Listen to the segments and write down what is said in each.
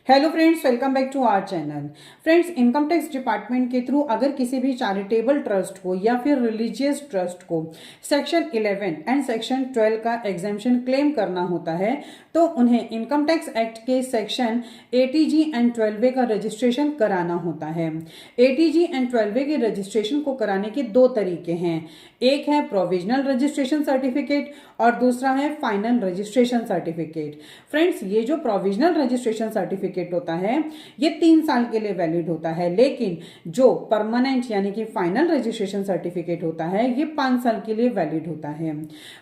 Hello friends, welcome back to our channel. Friends, income tax department के through अगर किसी भी चैरिटेबल ट्रस्ट को या फिर रिलीजियस ट्रस्ट को सेक्शन 11 एंड सेक्शन 12 का एग्जेम्पशन क्लेम करना होता है तो उन्हें इनकम टैक्स एक्ट के सेक्शन 80G एंड 12A का रजिस्ट्रेशन कराना होता है। 80G एंड 12A के रजिस्ट्रेशन को कराने के दो तरीके हैं। एक है प्रोविजनल रजिस्ट्रेशन सर्टिफिकेट और दूसरा है फाइनल रजिस्ट्रेशन सर्टिफिकेट। फ्रेंड्स, ये जो प्रोविजनल रजिस्ट्रेशन सर्टिफिकेट होता है ये 3 साल के लिए वैलिड होता है, लेकिन जो परमानेंट यानी कि फाइनल रजिस्ट्रेशन सर्टिफिकेट होता है ये 5 साल के लिए वैलिड होता है।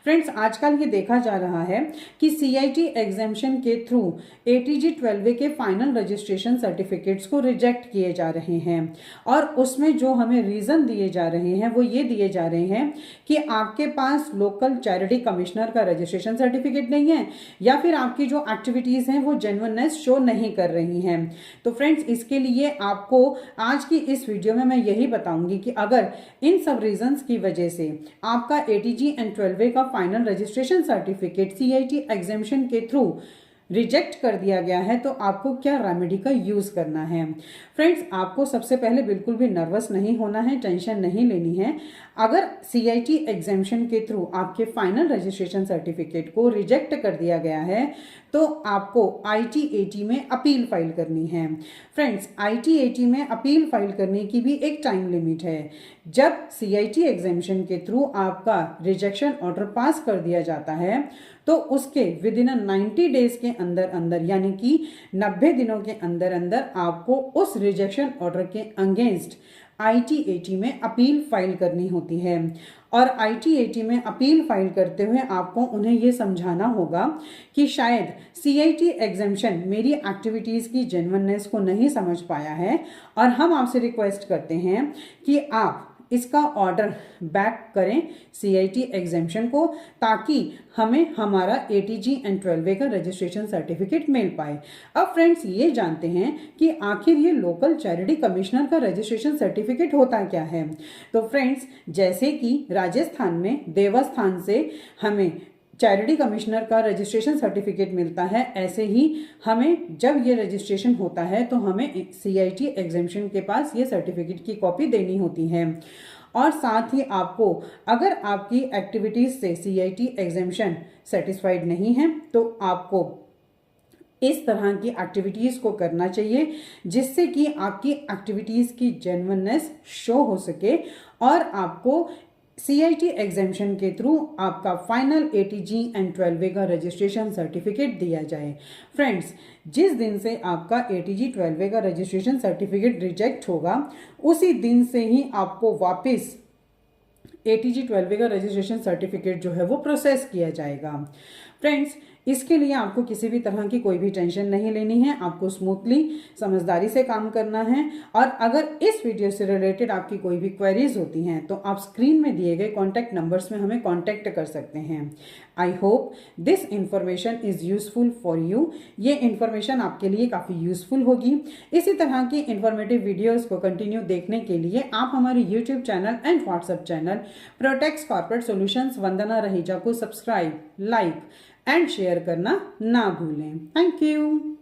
फ्रेंड्स, आजकल ये देखा जा रहा है कि सीआईटी एग्जेम्पशन के थ्रू 80G 12A के फाइनल रजिस्ट्रेशन सर्टिफिकेट्स को रिजेक्ट किए जा रहे हैं और उसमें जो हमें रीजन दिए जा रहे हैं वो ये दिए जा रहे हैं कि आपके पास लोकल चैरिटी कमिश्नर का रजिस्ट्रेशन सर्टिफिकेट नहीं है या फिर आपकी जो एक्टिविटीज हैं वो जेन्युइननेस शो नहीं कर रही हैं। तो फ्रेंड्स, इसके लिए आपको आज की इस वीडियो में मैं यही बताऊंगी कि अगर इन सब रीजंस की वजह से आपका 80G एंड 12A का final registration certificate CIT exemption के थ्रू रिजेक्ट कर दिया गया है तो आपको क्या रेमेडी का यूज करना है। फ्रेंड्स, आपको सबसे पहले बिल्कुल भी नर्वस नहीं होना है, टेंशन नहीं लेनी है। अगर सीआईटी एग्जेम्पशन के थ्रू आपके फाइनल रजिस्ट्रेशन सर्टिफिकेट को रिजेक्ट कर दिया गया है तो आपको ITAT में अपील फाइल करनी है। फ्रेंड्स, ITAT में अपील फाइल करने की भी एक टाइम लिमिट है। जब सीआईटी एग्जेम्पशन के थ्रू आपका रिजेक्शन ऑर्डर पास कर दिया जाता है तो उसके विद इन 90 डेज के अंदर अंदर यानी कि 90 दिनों के अंदर अंदर आपको उस रिजेक्शन ऑर्डर के अगेंस्ट ITAT में अपील फाइल करनी होती है। और ITAT में अपील फाइल करते हुए आपको उन्हें ये समझाना होगा कि शायद सीआईटी एग्जेम्पशन मेरी एक्टिविटीज़ की जेन्युइननेस को नहीं समझ पाया है और हम आपसे रिक्वेस्ट करते हैं कि आप इसका ऑर्डर बैक करें सीआईटी एग्जेम्पशन को, ताकि हमें हमारा 80G एंड 12A का रजिस्ट्रेशन सर्टिफिकेट मिल पाए। अब फ्रेंड्स, ये जानते हैं कि आखिर ये लोकल चैरिटी कमिश्नर का रजिस्ट्रेशन सर्टिफिकेट होता क्या है। तो फ्रेंड्स, जैसे कि राजस्थान में देवस्थान से हमें चैरिटी कमिश्नर का रजिस्ट्रेशन सर्टिफिकेट मिलता है, ऐसे ही हमें जब ये रजिस्ट्रेशन होता है तो हमें सीआईटी एग्जेम्पशन के पास ये सर्टिफिकेट की कॉपी देनी होती है। और साथ ही आपको अगर आपकी एक्टिविटीज से सीआईटी एग्जेम्पशन सेटिस्फाइड नहीं है तो आपको इस तरह की एक्टिविटीज़ को करना चाहिए जिससे कि आपकी एक्टिविटीज़ की जेन्युइननेस शो हो सके और आपको सीआईटी एग्जेम्पशन के थ्रू आपका फाइनल 80G एंड 12A का रजिस्ट्रेशन सर्टिफिकेट दिया जाए। फ्रेंड्स, जिस दिन से आपका 80G 12A का रजिस्ट्रेशन सर्टिफिकेट रिजेक्ट होगा उसी दिन से ही आपको वापस 80G 12A का रजिस्ट्रेशन सर्टिफिकेट जो है वो प्रोसेस किया जाएगा। फ्रेंड्स, इसके लिए आपको किसी भी तरह की कोई भी टेंशन नहीं लेनी है, आपको स्मूथली समझदारी से काम करना है। और अगर इस वीडियो से रिलेटेड आपकी कोई भी क्वेरीज होती हैं तो आप स्क्रीन में दिए गए कॉन्टैक्ट नंबर्स में हमें कॉन्टैक्ट कर सकते हैं। I hope this information is useful for you. ये इन्फॉर्मेशन आपके लिए काफ़ी यूजफुल होगी। इसी तरह की इन्फॉर्मेटिव वीडियोज़ को कंटिन्यू देखने के लिए आप हमारे YouTube channel and WhatsApp channel Protex corporate solutions Vandana Raheja को सब्सक्राइब, लाइक एंड शेयर करना ना भूलें। Thank you.